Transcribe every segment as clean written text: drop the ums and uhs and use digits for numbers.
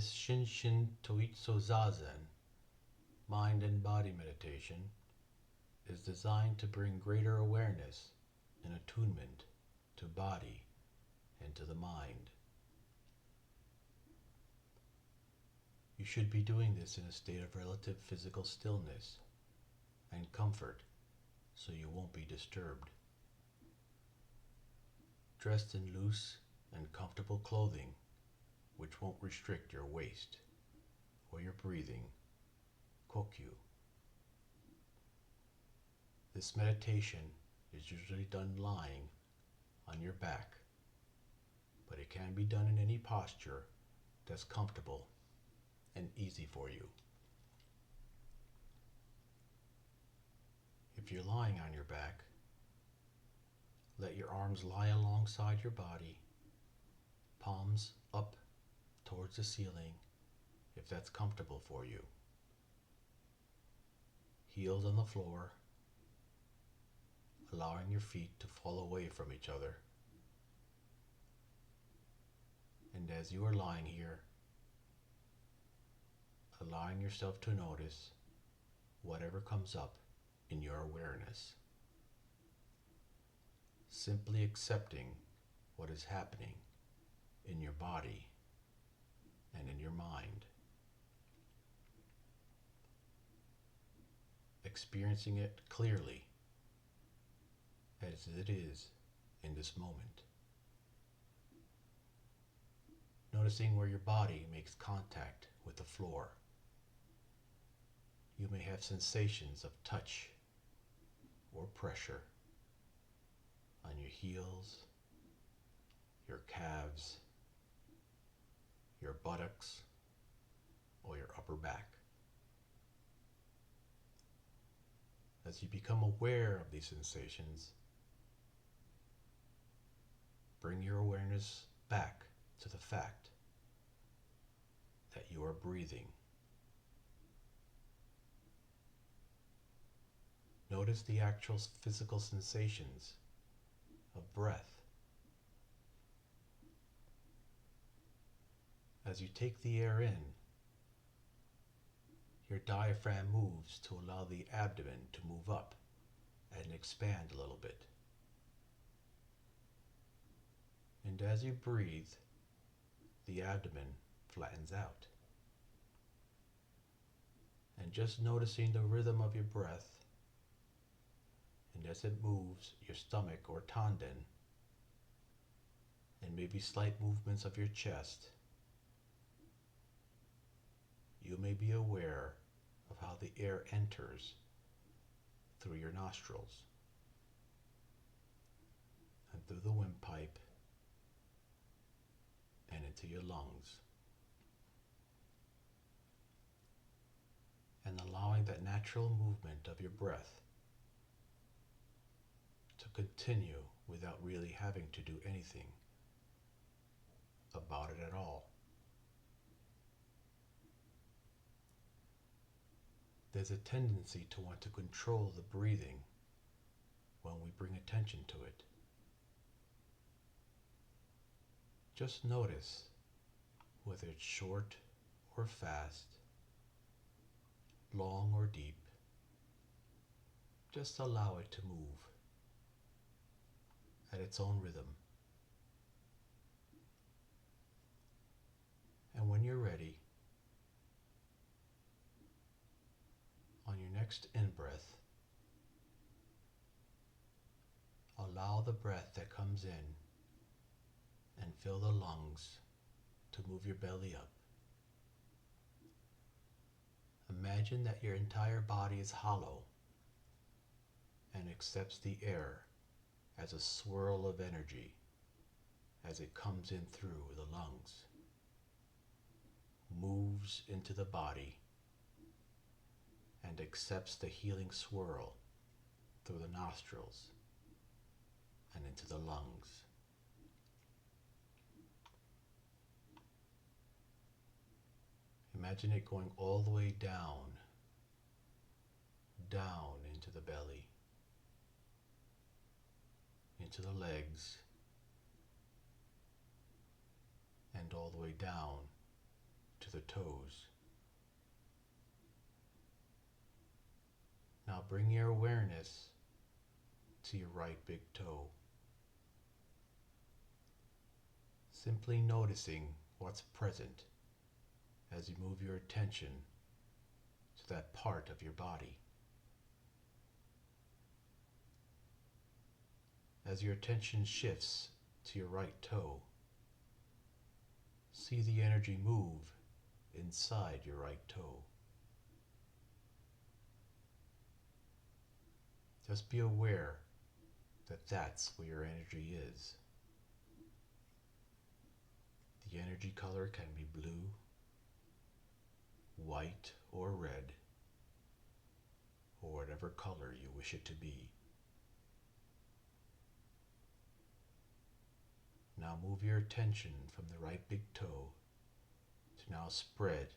This Shinshin Toitsu Zazen, mind and body meditation, is designed to bring greater awareness and attunement to body and to the mind. You should be doing this in a state of relative physical stillness and comfort so you won't be disturbed. Dressed in loose and comfortable clothing which won't restrict your waist or your breathing, kokyu. This meditation is usually done lying on your back, but it can be done in any posture that's comfortable and easy for you. If you're lying on your back, let your arms lie alongside your body, palms up towards the ceiling if that's comfortable for you. Heels on the floor, allowing your feet to fall away from each other. And as you are lying here, allowing yourself to notice whatever comes up in your awareness. Simply accepting what is happening in your body and in your mind. Experiencing it clearly as it is in this moment. Noticing where your body makes contact with the floor. You may have sensations of touch or pressure on your heels, your calves, your buttocks, or your upper back. As you become aware of these sensations, bring your awareness back to the fact that you are breathing. Notice the actual physical sensations of breath. As you take the air in, your diaphragm moves to allow the abdomen to move up and expand a little bit. And as you breathe, the abdomen flattens out. And just noticing the rhythm of your breath, and as it moves your stomach or tanden, and maybe slight movements of your chest, you may be aware of how the air enters through your nostrils and through the windpipe and into your lungs, and allowing that natural movement of your breath to continue without really having to do anything about it at all. There's a tendency to want to control the breathing when we bring attention to it. Just notice whether it's short or fast, long or deep. Just allow it to move at its own rhythm. And when you're ready, on your next in-breath, allow the breath that comes in and fill the lungs to move your belly up. Imagine that your entire body is hollow and accepts the air as a swirl of energy as it comes in through the lungs, moves into the body, and accepts the healing swirl through the nostrils and into the lungs. Imagine it going all the way down into the belly, into the legs, and all the way down to to the toes. Now bring your awareness to your right big toe. Simply noticing what's present as you move your attention to that part of your body. As your attention shifts to your right toe, see the energy move inside your right toe. Just be aware that that's where your energy is. The energy color can be blue, white, or red, or whatever color you wish it to be. Now move your attention from the right big toe to now spread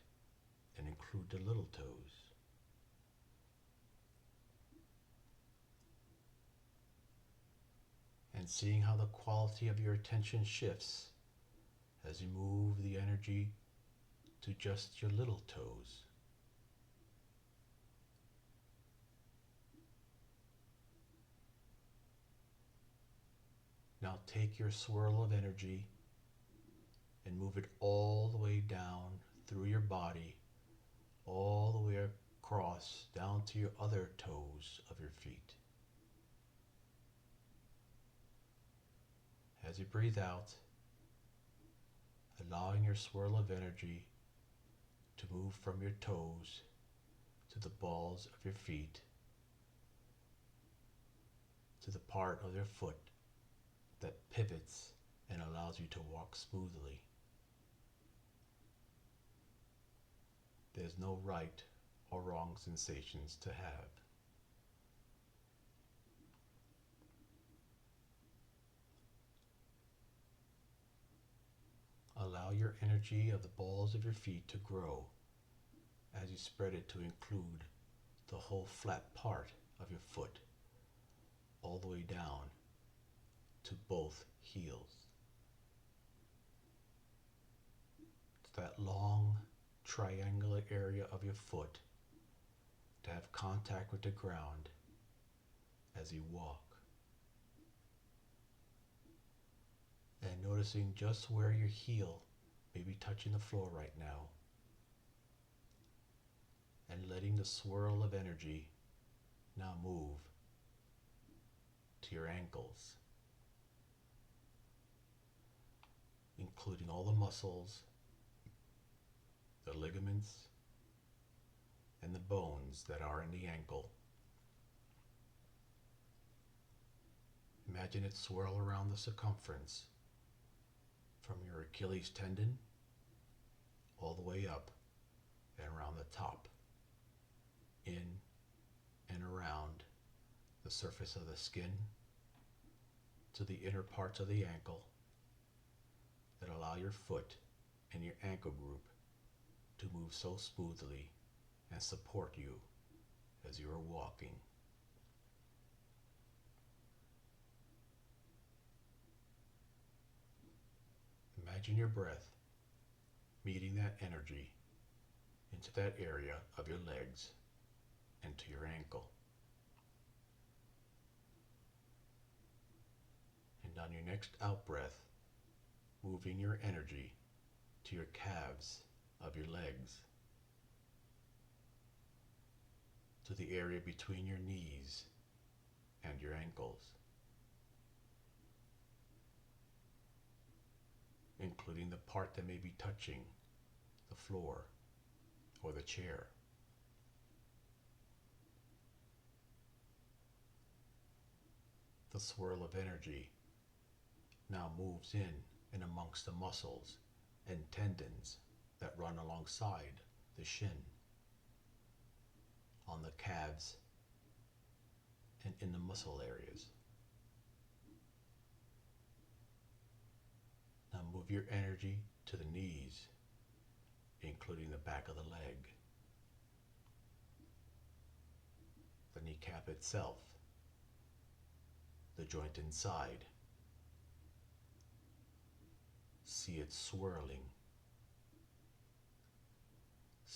and include the little toes. And seeing how the quality of your attention shifts as you move the energy to just your little toes. Now take your swirl of energy and move it all the way down through your body, all the way across down to your other toes of your feet. As you breathe out, allowing your swirl of energy to move from your toes to the balls of your feet, to the part of your foot that pivots and allows you to walk smoothly. There's no right or wrong sensations to have. Allow your energy of the balls of your feet to grow as you spread it to include the whole flat part of your foot, all the way down to both heels. To that long triangular area of your foot to have contact with the ground as you walk. And noticing just where your heel may be touching the floor right now. And letting the swirl of energy now move to your ankles, including all the muscles, the ligaments, and the bones that are in the ankle. Imagine it swirl around the circumference from your Achilles tendon all the way up and around the top, in and around the surface of the skin to the inner parts of the ankle that allow your foot and your ankle group to move so smoothly and support you as you are walking. Imagine your breath meeting that energy into that area of your legs and to your ankle. And on your next out breath, moving your energy to your calves of your legs, to the area between your knees and your ankles, including the part that may be touching the floor or the chair. The swirl of energy now moves in and amongst the muscles and tendons that run alongside the shin, on the calves, and in the muscle areas. Now move your energy to the knees, including the back of the leg, the kneecap itself, the joint inside. See it swirling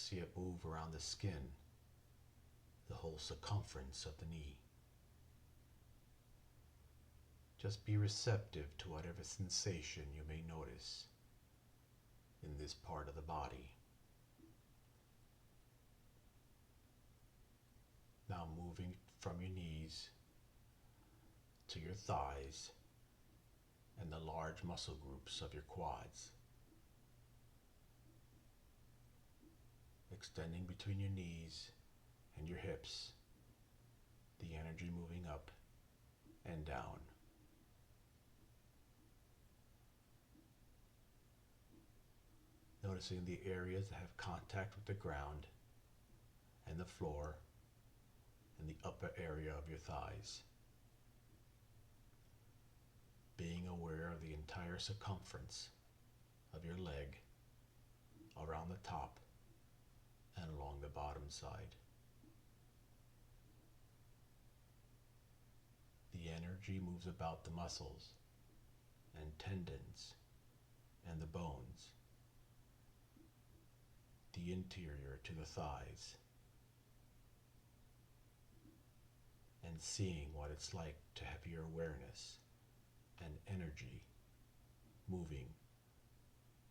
see it move around the skin, the whole circumference of the knee. Just be receptive to whatever sensation you may notice in this part of the body. Now moving from your knees to your thighs and the large muscle groups of your quads. Extending between your knees and your hips, the energy moving up and down. Noticing the areas that have contact with the ground and the floor and the upper area of your thighs. Being aware of the entire circumference of your leg around the top and along the bottom side. The energy moves about the muscles and tendons and the bones, the interior to the thighs, and seeing what it's like to have your awareness and energy moving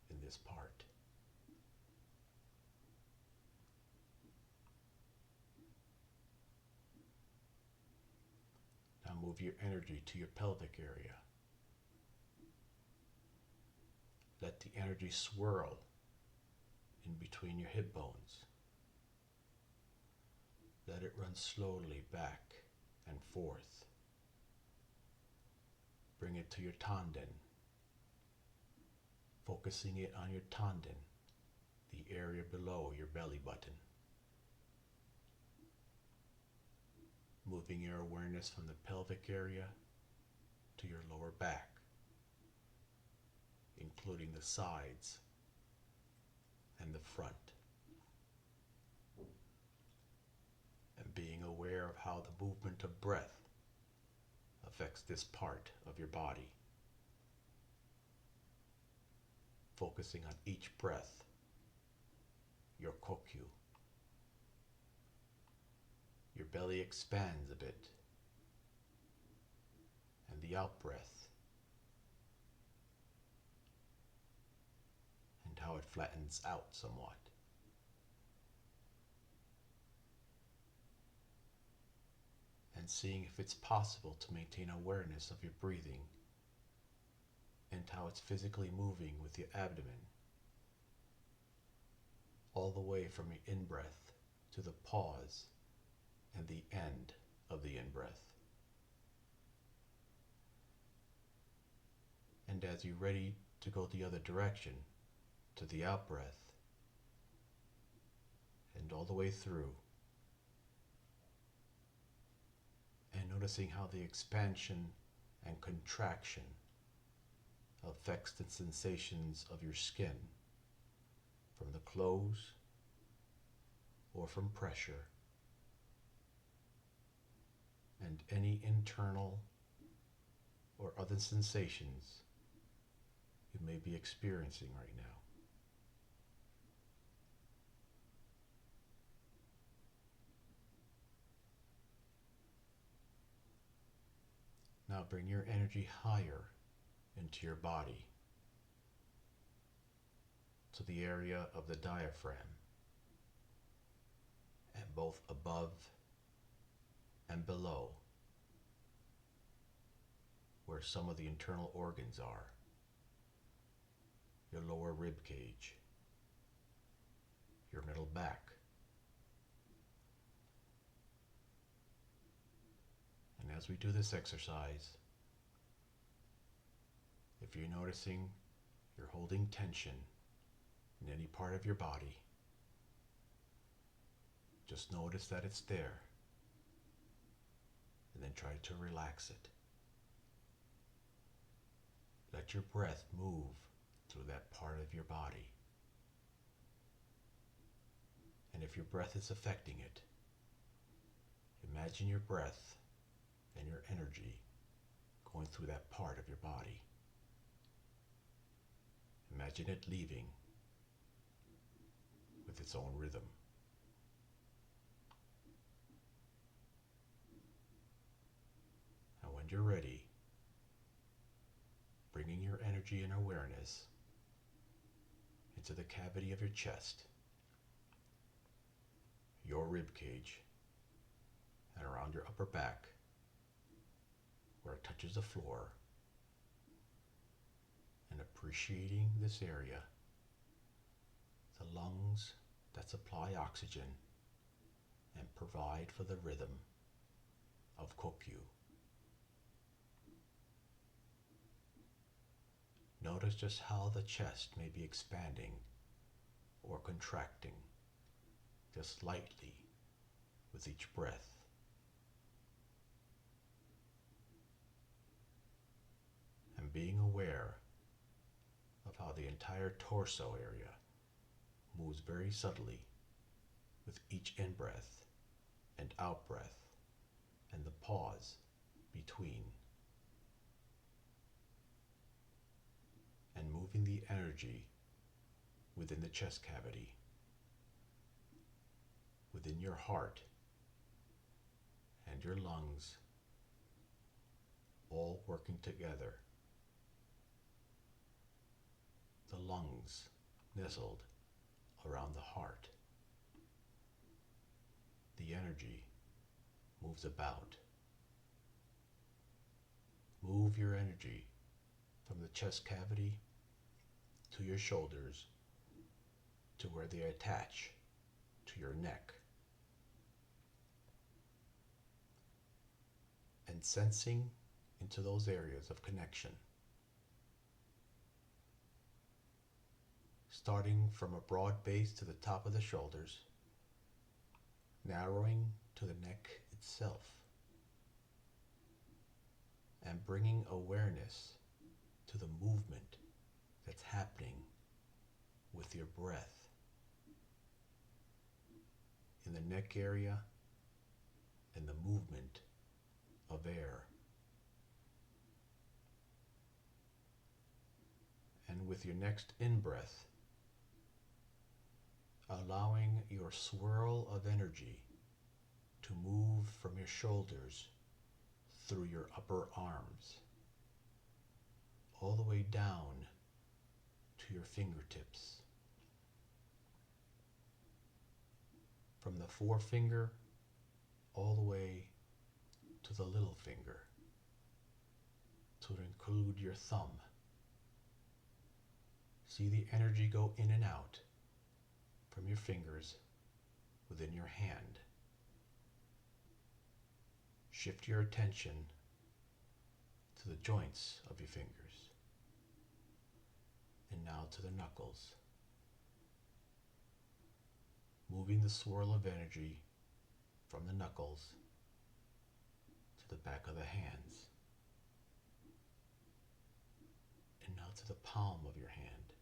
in this part. Now move your energy to your pelvic area. Let the energy swirl in between your hip bones. Let it run slowly back and forth. Bring it to your tanden, focusing it on your tanden, the area below your belly button. Moving your awareness from the pelvic area to your lower back, including the sides and the front. And being aware of how the movement of breath affects this part of your body. Focusing on each breath, your kokyu. Your belly expands a bit, and the out breath, and how it flattens out somewhat. And seeing if it's possible to maintain awareness of your breathing and how it's physically moving with your abdomen, all the way from your in-breath to the pause and the end of the in-breath. And as you're ready to go the other direction, to the out-breath, and all the way through, and noticing how the expansion and contraction affects the sensations of your skin from the close or from pressure, and any internal or other sensations you may be experiencing right now. Now bring your energy higher into your body, to the area of the diaphragm, and both above and below, where some of the internal organs are, your lower rib cage, your middle back, and as we do this exercise, if you're noticing you're holding tension in any part of your body, just notice that it's there, and then try to relax it. Let your breath move through that part of your body. And if your breath is affecting it, imagine your breath and your energy going through that part of your body. Imagine it leaving with with its own rhythm. And when you're ready, bringing your energy and awareness into the cavity of your chest, your rib cage, and around your upper back, where it touches the floor, and appreciating this area, the lungs that supply oxygen and provide for the rhythm of Kokyu. Notice just how the chest may be expanding or contracting just lightly with each breath. And being aware of how the entire torso area moves very subtly with each in-breath and out-breath and the pause between. And moving the energy within the chest cavity, within your heart and your lungs, all working together. The lungs nestled around the heart. The energy moves about. Move your energy from the chest cavity to your shoulders, to where they attach to your neck. And sensing into those areas of connection. Starting from a broad base to the top of the shoulders, narrowing to the neck itself, and bringing awareness to the movement that's happening with your breath in the neck area and the movement of air. And with your next in-breath, allowing your swirl of energy to move from your shoulders through your upper arms, all the way down to your fingertips. From the forefinger all the way to the little finger, to include your thumb. See the energy go in and out from your fingers within your hand. Shift your attention to the joints of your fingers, and now to the knuckles, moving the swirl of energy from the knuckles to the back of the hands, and now to the palm of your hand,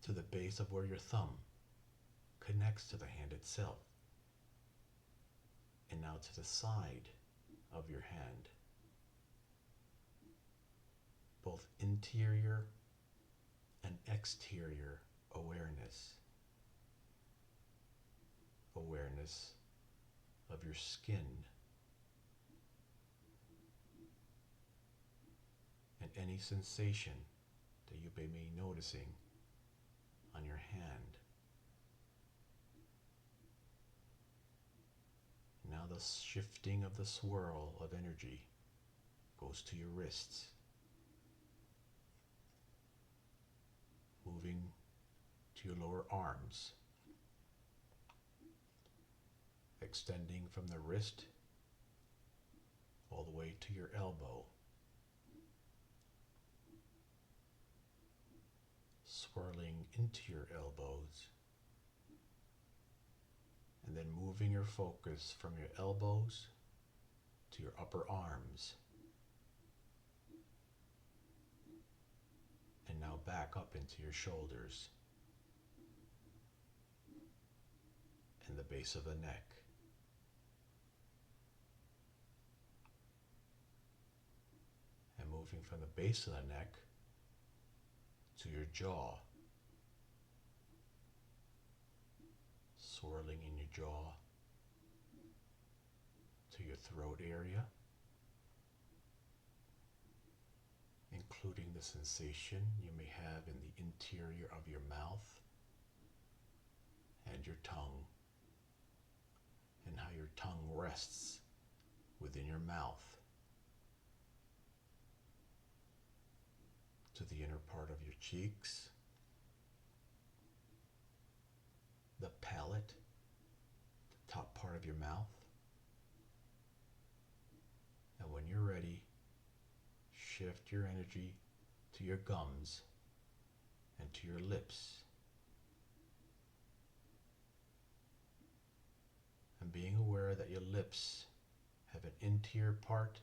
to the base of where your thumb connects to the hand itself, and now to the side of your hand, both interior and exterior awareness. Awareness of your skin and any sensation that you may be noticing on your hand. Now the shifting of the swirl of energy goes to your wrists, moving to your lower arms, extending from the wrist all the way to your elbow, swirling into your elbows, and then moving your focus from your elbows to your upper arms, and now back up into your shoulders and the base of the neck. And moving from the base of the neck to your jaw swirling in your jaw to your throat area, including the sensation you may have in the interior of your mouth and your tongue, and how your tongue rests within your mouth to the inner part of your cheeks, the palate, the top part of your mouth. And when you're ready, shift your energy to your gums and to your lips. And being aware that your lips have an interior part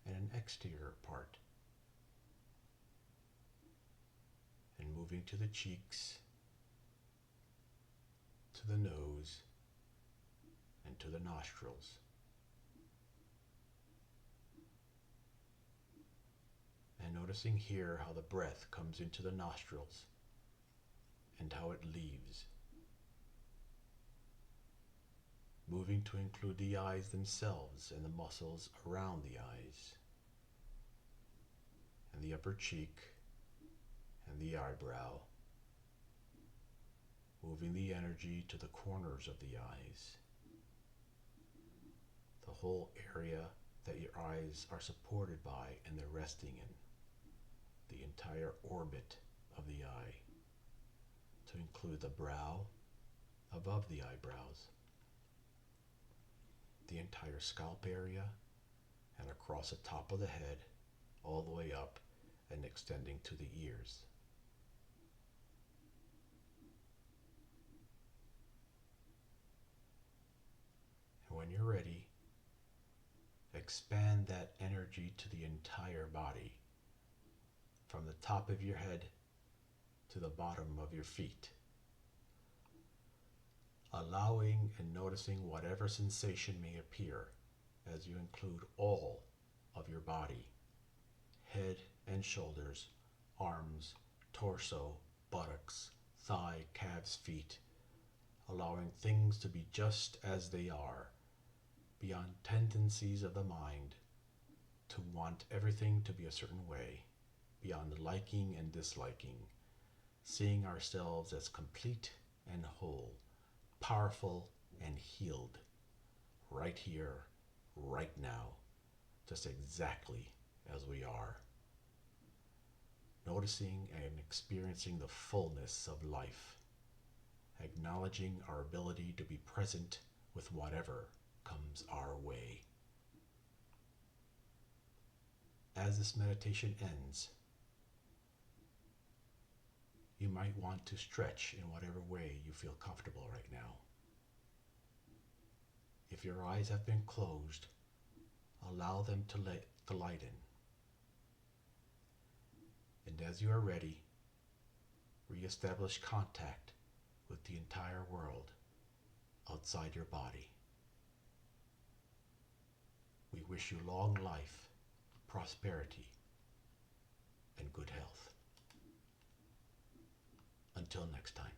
and an exterior part. And moving to the cheeks, to the nose, and to the nostrils. And noticing here how the breath comes into the nostrils and how it leaves. Moving to include the eyes themselves and the muscles around the eyes, and the upper cheek, and the eyebrow. Moving the energy to the corners of the eyes, the whole area that your eyes are supported by and they're resting in, the entire orbit of the eye, to include the brow above the eyebrows, the entire scalp area, and across the top of the head, all the way up and extending to the ears. And when you're ready, expand that energy to the entire body, from the top of your head to the bottom of your feet, allowing and noticing whatever sensation may appear as you include all of your body, head and shoulders, arms, torso, buttocks, thigh, calves, feet, allowing things to be just as they are, beyond tendencies of the mind to want everything to be a certain way, beyond liking and disliking, seeing ourselves as complete and whole, powerful and healed, right here, right now, just exactly as we are. Noticing and experiencing the fullness of life, acknowledging our ability to be present with whatever comes our way. As this meditation ends, you might want to stretch in whatever way you feel comfortable right now. If your eyes have been closed, allow them to lighten. And as you are ready, re-establish contact with the entire world outside your body. We wish you long life, prosperity, and good health. Until next time.